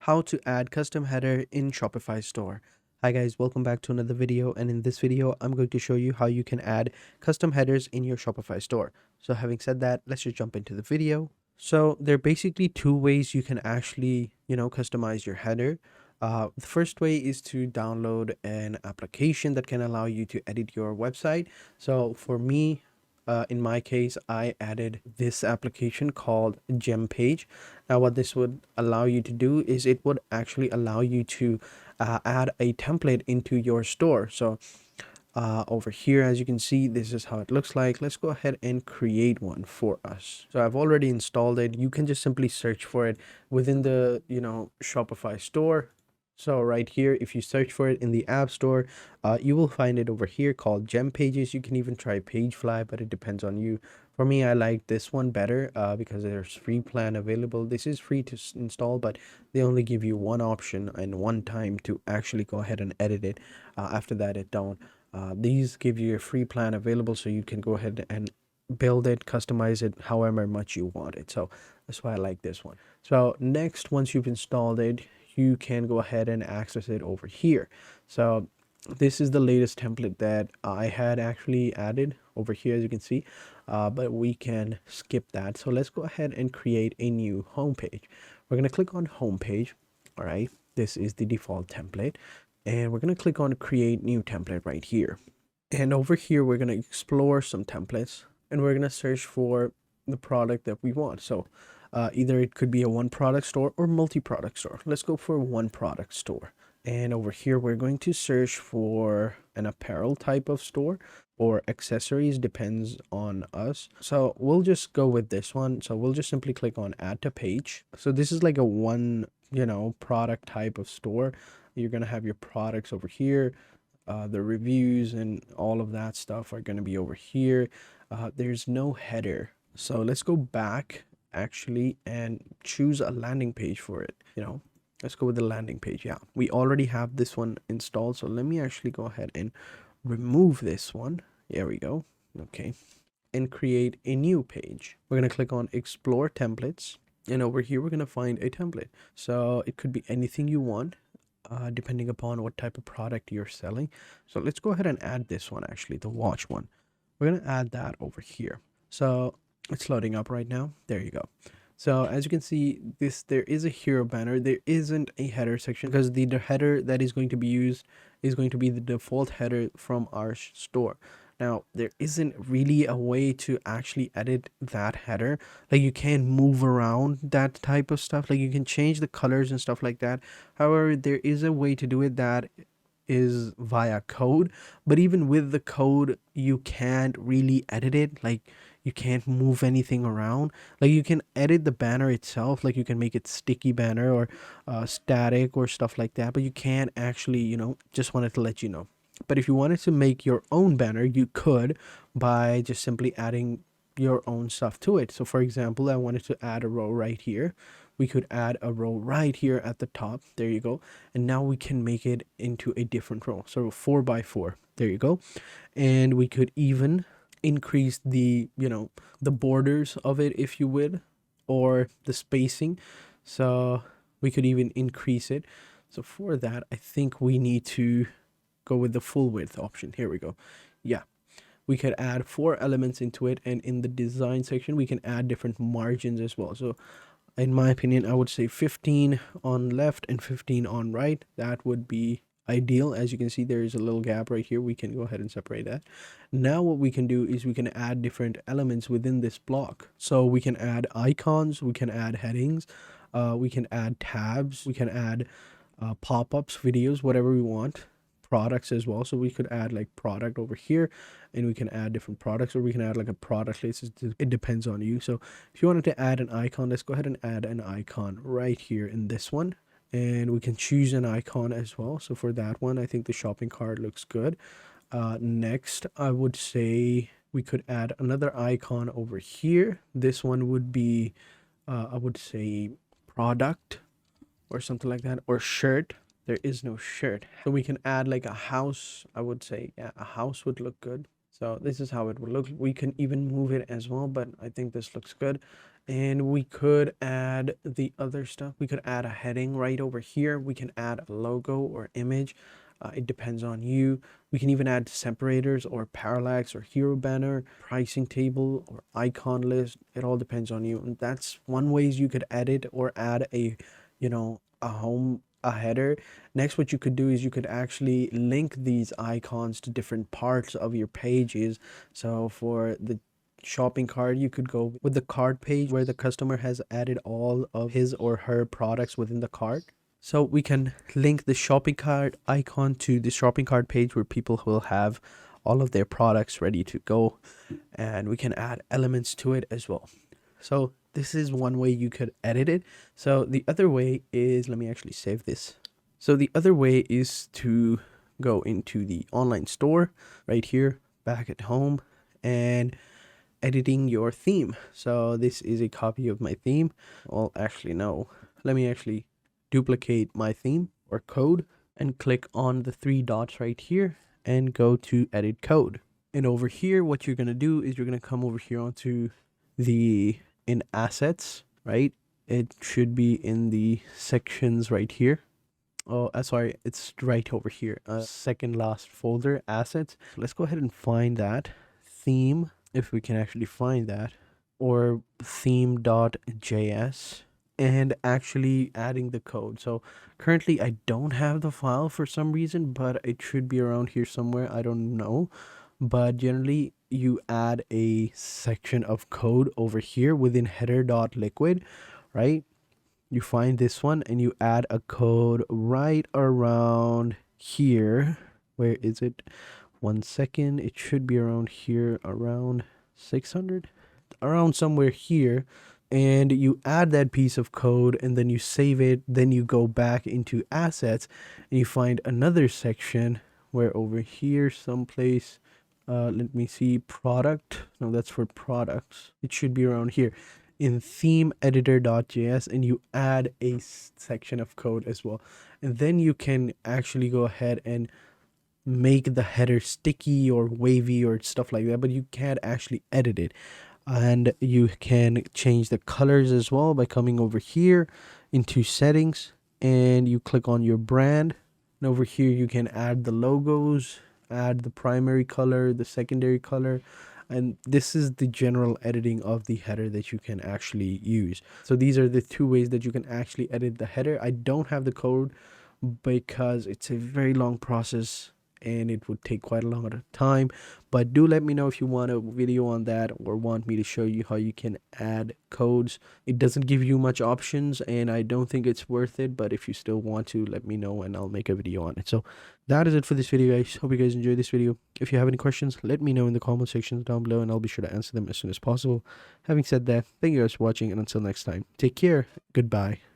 how to add custom header in Shopify store. Hi guys, welcome back to another video, and in this video I'm going to show you how you can add custom headers in your Shopify store. So having said that, let's just jump into the video. So there are basically two ways you can actually, customize your header. The first way is to download an application that can allow you to edit your website. So for me, in my case, I added this application called Gem Page. Now, what this would allow you to do is it would actually allow you to add a template into your store. So over here, as you can see, this is how it looks like. Let's go ahead and create one for us. So I've already installed it. You can just simply search for it within the, Shopify store. So right here, if you search for it in the App Store, you will find it over here called Gem Pages. You can even try Pagefly, but it depends on you. For me, I like this one better because there's free plan available. This is free to install, but they only give you one option and one time to actually go ahead and edit it. After that, it don't. These give you a free plan available, so you can go ahead and build it, customize it however much you want it. So that's why I like this one. So next, once you've installed it, you can go ahead and access it over here. So this is the latest template that I had actually added over here, as you can see, but we can skip that. So let's go ahead and create a new homepage. We're going to click on homepage. All right, this is the default template, and we're going to click on create new template right here. And over here, we're going to explore some templates, and we're going to search for the product that we want. So either it could be a one product store or multi-product store. Let's go for one product store. And over here, we're going to search for an apparel type of store or accessories, depends on us. So we'll just go with this one. So we'll just simply click on add to page. So this is like a one, product type of store. You're going to have your products over here. The reviews and all of that stuff are going to be over here. There's no header. So let's go back actually and choose a landing page for it. Let's go with the landing page. Yeah, we already have this one installed, so let me actually go ahead and remove this one. There we go. Okay, and create a new page. We're going to click on explore templates, and over here we're going to find a template. So it could be anything you want, depending upon what type of product you're selling. So let's go ahead and add this one, actually the watch one. We're going to add that over here. So it's loading up right now. There you go. So as you can see, there is a hero banner. There isn't a header section because the header that is going to be used is going to be the default header from our store. Now, there isn't really a way to actually edit that header. Like, you can't move around that type of stuff. Like, you can change the colors and stuff like that. However, there is a way to do it that is via code, but even with the code, you can't really edit it. Like, you can't move anything around. Like, you can edit the banner itself, like you can make it sticky banner or static or stuff like that, but you can't actually, just wanted to let you know. But if you wanted to make your own banner, you could by just simply adding your own stuff to it. So for example, I wanted to add a row right here. We could add a row right here at the top. There you go. And now we can make it into a different row. So 4 by 4. There you go. And we could even increase the, the borders of it, if you would, or the spacing. So we could even increase it. So for that, I think we need to go with the full width option. Here we go. Yeah. We could add 4 elements into it, and in the design section we can add different margins as well. So in my opinion, I would say 15 on left and 15 on right. That would be ideal. As you can see, there is a little gap right here. We can go ahead and separate that. Now what we can do is we can add different elements within this block. So we can add icons, we can add headings, we can add tabs, we can add pop-ups, videos, whatever we want. Products as well. So we could add like product over here, and we can add different products, or we can add like a product list. It depends on you. So if you wanted to add an icon, let's go ahead and add an icon right here in this one, and we can choose an icon as well. So for that one, I think the shopping cart looks good. Next, I would say we could add another icon over here. This one would be I would say product or something like that, or shirt. There is no shirt. So we can add like a house. I would say, yeah, a house would look good. So this is how it would look. We can even move it as well, but I think this looks good. And we could add the other stuff. We could add a heading right over here. We can add a logo or image. It depends on you. We can even add separators or parallax or hero banner, pricing table or icon list. It all depends on you. And that's one ways you could edit or add a, a header. Next, what you could do is you could actually link these icons to different parts of your pages. So for the shopping cart, you could go with the cart page where the customer has added all of his or her products within the cart. So we can link the shopping cart icon to the shopping cart page where people will have all of their products ready to go, and we can add elements to it as well. So this is one way you could edit it. So the other way is, let me actually save this. So the other way is to go into the online store right here, back at home, and editing your theme. So this is a copy of my theme. Well, actually, no. Let me actually duplicate my theme or code and click on the three dots right here and go to edit code. And over here, what you're going to do is you're going to come over here onto the in assets, right? It should be in the sections right here. Oh, sorry, it's right over here. Second last folder, assets. Let's go ahead and find that theme, if we can actually find that, or theme.js, and actually adding the code. So currently I don't have the file for some reason, but it should be around here somewhere. I don't know. But generally you add a section of code over here within header.liquid, right? You find this one and you add a code right around here. Where is it? 1 second. It should be around here, around 600, around somewhere here. And you add that piece of code and then you save it. Then you go back into assets and you find another section where over here someplace, let me see, product. No, that's for products. It should be around here in theme editor.js, and you add a section of code as well. And then you can actually go ahead and make the header sticky or wavy or stuff like that, but you can't actually edit it. And you can change the colors as well by coming over here into settings and you click on your brand, and over here you can add the logos, add the primary color, the secondary color, and this is the general editing of the header that you can actually use. So these are the two ways that you can actually edit the header. I don't have the code because it's a very long process and it would take quite a lot of time, but do let me know if you want a video on that or want me to show you how you can add codes. It doesn't give you much options and I don't think it's worth it, but if you still want to, let me know and I'll make a video on it. So that is it for this video, guys. Hope you guys enjoyed this video. If you have any questions, let me know in the comment sections down below and I'll be sure to answer them as soon as possible. Having said that, thank you guys for watching, and until next time, take care. Goodbye.